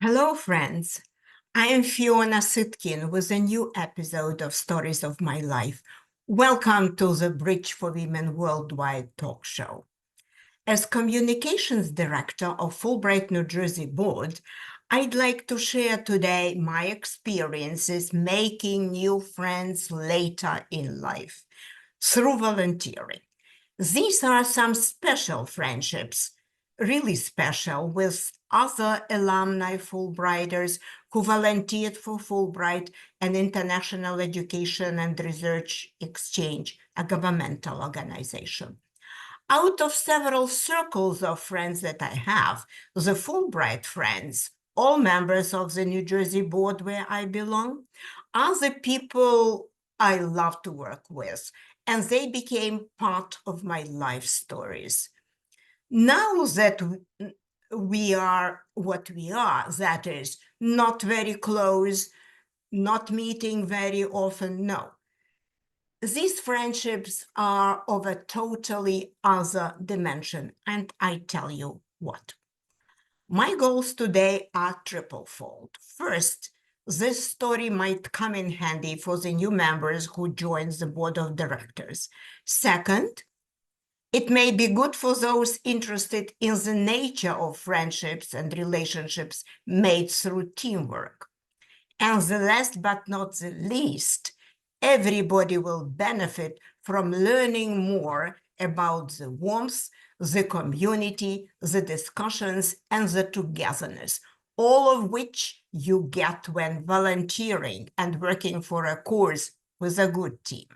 Hello, friends. I am Fiona Sitkin with a new episode of Stories of My Life. Welcome to the Bridge for Women Worldwide talk show. As Communications Director of Fulbright-NJ Board, I'd like to share today my experiences making new friends later in life through volunteering. These are some special friendships, really special, with other alumni Fulbrighters who volunteered for Fulbright, an international education and research exchange, a governmental organization. Out of several circles of friends that I have, the Fulbright friends, all members of the New Jersey board where I belong, are the people I love to work with, and they became part of my life stories. Now that we are what we are, that is, not very close, not meeting very often, no. These friendships are of a totally other dimension, and I tell you what. My goals today are triple-fold. First, this story might come in handy for the new members who join the board of directors. Second, it may be good for those interested in the nature of friendships and relationships made through teamwork. And the last but not the least, everybody will benefit from learning more about the warmth, the community, the discussions, and the togetherness, all of which you get when volunteering and working for a cause with a good team.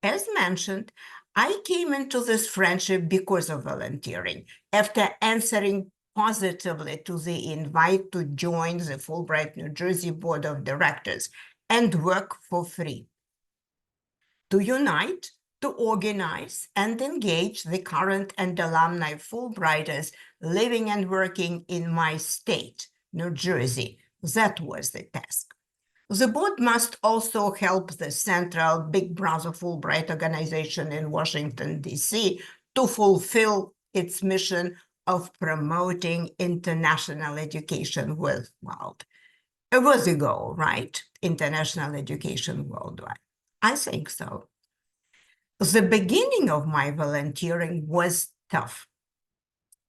As mentioned, I came into this friendship because of volunteering, after answering positively to the invite to join the Fulbright-NJ Board of Directors and work for free. To unite, to organize, and engage the current and alumni Fulbrighters living and working in my state, New Jersey. That was the task. The board must also help the central Big Brother Fulbright organization in Washington, D.C. to fulfill its mission of promoting international education worldwide. It was a goal, right? International education worldwide. I think so. The beginning of my volunteering was tough.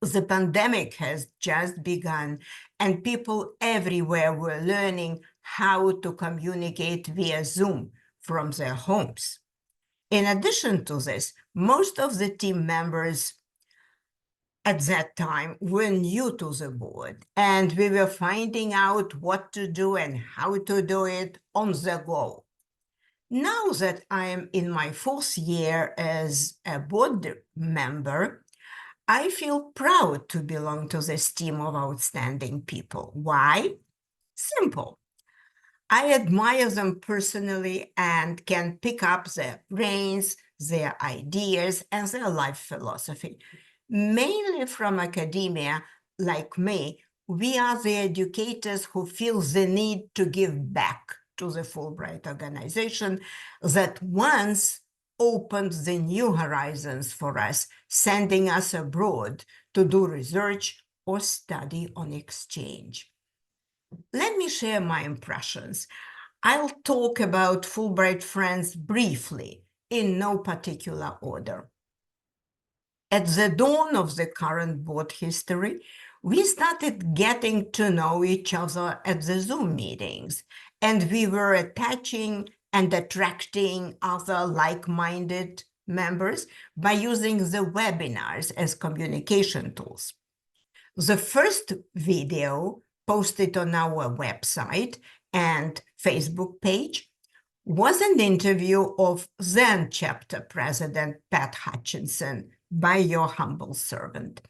The pandemic has just begun, and people everywhere were learning how to communicate via Zoom from their homes. In addition to this, most of the team members at that time were new to the board, and we were finding out what to do and how to do it on the go. Now that I am in my fourth year as a board member, I feel proud to belong to this team of outstanding people. Why? Simple. I admire them personally and can pick up their brains, their ideas, and their life philosophy. Mainly from academia, like me, we are the educators who feel the need to give back to the Fulbright organization that once opened the new horizons for us, sending us abroad to do research or study on exchange. Let me share my impressions. I'll talk about Fulbright friends briefly, in no particular order. At the dawn of the current board history, we started getting to know each other at the Zoom meetings, and we were attaching and attracting other like-minded members by using the webinars as communication tools. The first video posted on our website and Facebook page was an interview of then chapter president Pat Hutchinson by your humble servant.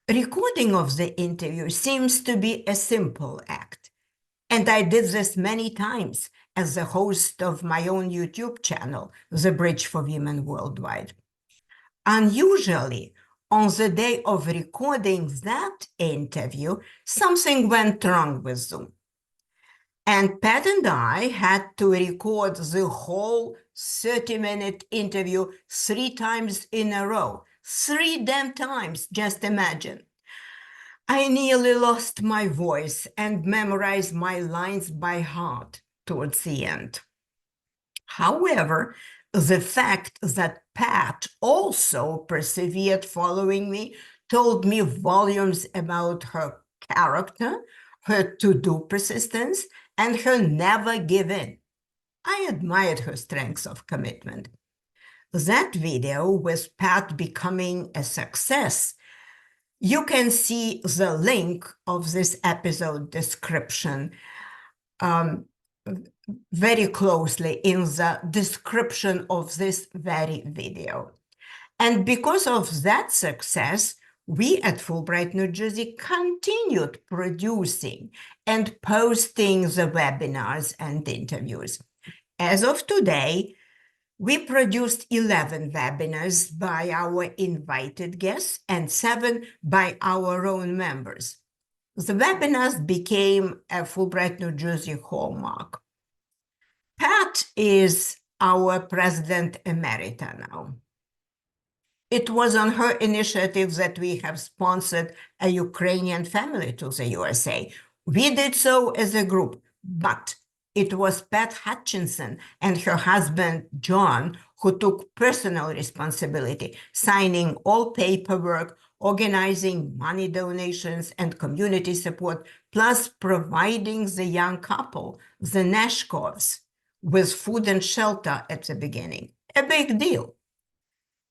Recording of the interview seems to be a simple act, and I did this many times as the host of my own YouTube channel, The Bridge for Women Worldwide. Unusually, on the day of recording that interview, something went wrong with Zoom. And Pat and I had to record the whole 30-minute interview 3 times in a row, 3 damn times, just imagine. I nearly lost my voice and memorized my lines by heart towards the end. However, the fact that Pat also persevered following me told me volumes about her character, her to-do persistence, and her never give in. I admired her strength of commitment. That video with Pat becoming a success, you can see the link of this episode description very closely in the description of this very video. And because of that success, we at Fulbright, New Jersey continued producing and posting the webinars and interviews. As of today, we produced 11 webinars by our invited guests and 7 by our own members. The webinars became a Fulbright, New Jersey hallmark. Pat is our president emerita now. It was on her initiative that we have sponsored a Ukrainian family to the USA. We did so as a group, but it was Pat Hutchinson and her husband, John, who took personal responsibility, signing all paperwork, organizing money donations and community support, plus providing the young couple, the Nashkovs, with food and shelter at the beginning. A big deal.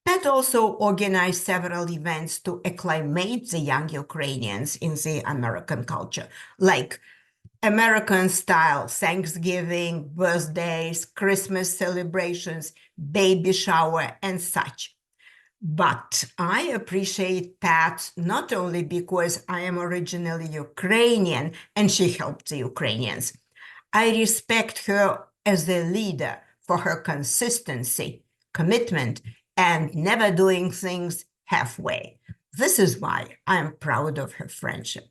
Pat also organized several events to acclimate the young Ukrainians in the American culture, like American-style Thanksgiving, birthdays, Christmas celebrations, baby shower, and such. But I appreciate Pat not only because I am originally Ukrainian and she helped the Ukrainians. I respect her as a leader for her consistency, commitment, and never doing things halfway. This is why I am proud of her friendship.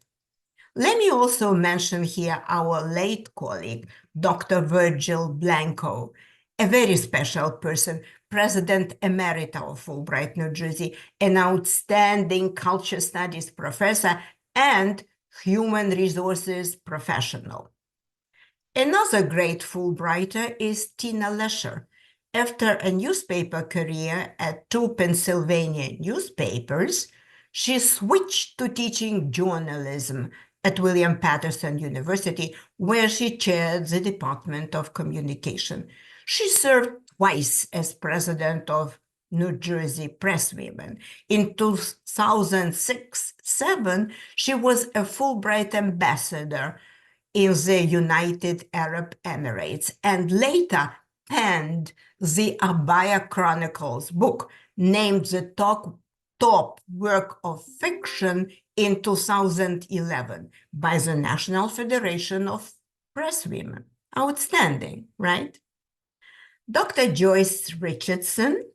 Let me also mention here our late colleague, Dr. Virgil Blanco, a very special person, President Emerita of Fulbright, New Jersey, an outstanding culture studies professor and human resources professional. Another great Fulbrighter is Tina Lesher. After a newspaper career at 2 Pennsylvania newspapers, she switched to teaching journalism at William Patterson University, where she chaired the Department of Communication. She served twice as president of New Jersey Presswomen. In 2006-07, she was a Fulbright ambassador in the United Arab Emirates, and later penned the Abaya Chronicles book, named the top work of fiction in 2011 by the National Federation of Presswomen. Outstanding, right? Dr. Joyce Richardson,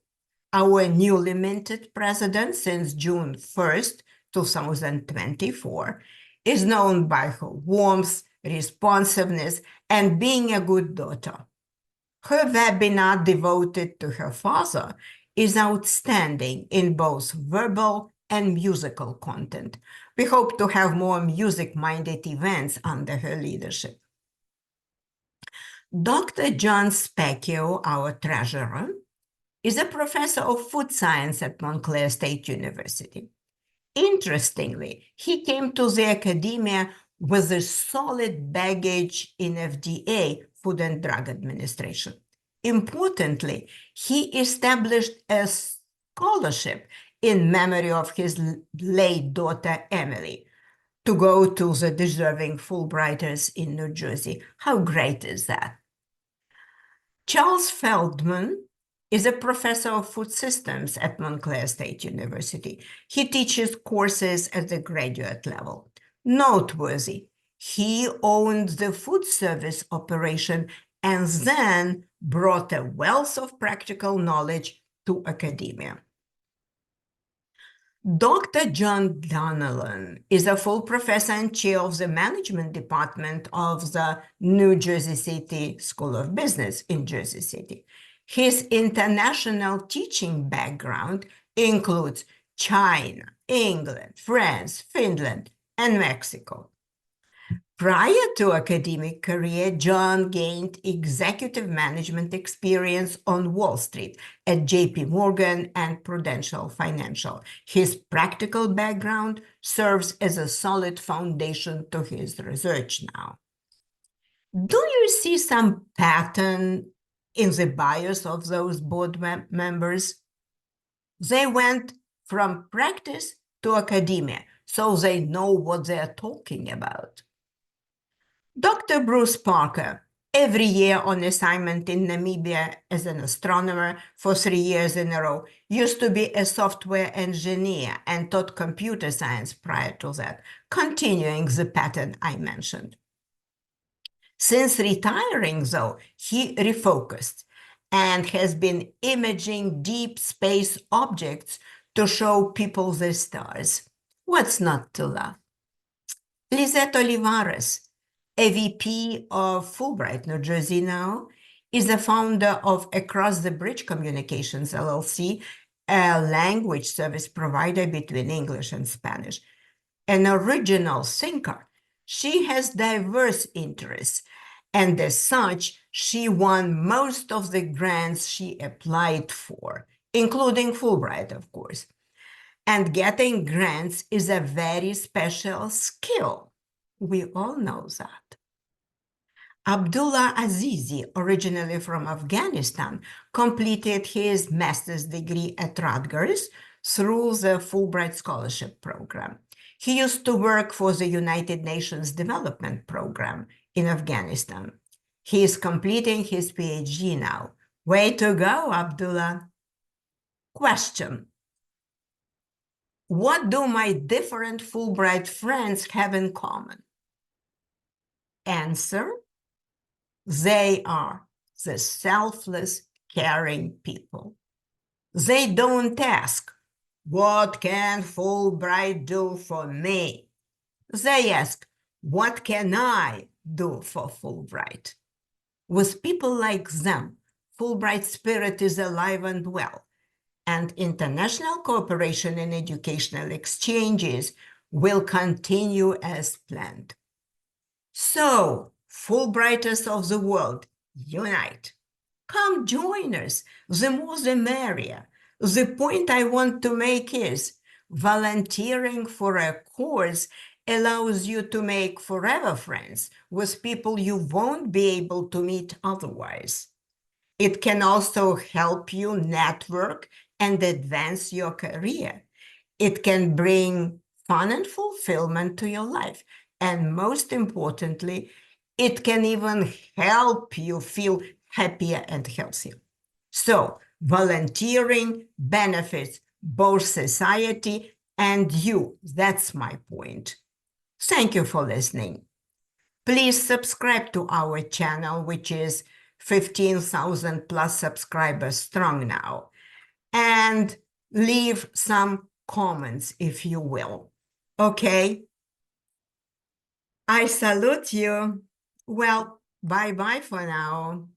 our newly minted president since June 1st, 2024, is known by her warmth, responsiveness, and being a good daughter. Her webinar devoted to her father is outstanding in both verbal and musical content. We hope to have more music-minded events under her leadership. Dr. John Specchio, our treasurer, is a professor of food science at Montclair State University. Interestingly, he came to the academia with a solid baggage in FDA, Food and Drug Administration. Importantly, he established a scholarship in memory of his late daughter, Emily, to go to the deserving Fulbrighters in New Jersey. How great is that? Charles Feldman is a professor of food systems at Montclair State University. He teaches courses at the graduate level. Noteworthy, he owned the food service operation and then brought a wealth of practical knowledge to academia. Dr. John Donnellan is a full professor and chair of the management department of the New Jersey City School of Business in Jersey City. His international teaching background includes China, England, France, Finland, and Mexico. Prior to academic career, John gained executive management experience on Wall Street at JP Morgan and Prudential Financial. His practical background serves as a solid foundation to his research now. Do you see some pattern in the bios of those board members? They went from practice to academia, so they know what they're talking about. Dr. Bruce Parker, every year on assignment in Namibia as an astronomer for 3 years in a row, used to be a software engineer and taught computer science prior to that, continuing the pattern I mentioned. Since retiring, though, he refocused and has been imaging deep space objects to show people the stars. What's not to love? Lisette Olivares, a VP of Fulbright, New Jersey now, is the founder of Across the Bridge Communications, LLC, a language service provider between English and Spanish. An original thinker, she has diverse interests, and as such, she won most of the grants she applied for, including Fulbright, of course. And getting grants is a very special skill. We all know that. Abdullah Azizi, originally from Afghanistan, completed his master's degree at Rutgers through the Fulbright Scholarship Program. He used to work for the United Nations Development Program in Afghanistan. He is completing his PhD now. Way to go, Abdullah. Question: what do my different Fulbright friends have in common? Answer: they are the selfless, caring people. They don't ask, what can Fulbright do for me? They ask, what can I do for Fulbright? With people like them, Fulbright spirit is alive and well, and international cooperation and educational exchanges will continue as planned. So, Fulbrighters of the world, unite. Come join us. The more the merrier. The point I want to make is volunteering for a cause allows you to make forever friends with people you won't be able to meet otherwise. It can also help you network and advance your career. It can bring fun and fulfillment to your life. And most importantly, it can even help you feel happier and healthier. So, volunteering benefits both society and you. That's my point. Thank you for listening. Please subscribe to our channel, which is 15,000 plus subscribers strong now, and leave some comments if you will. Okay? I salute you. Well, bye-bye for now.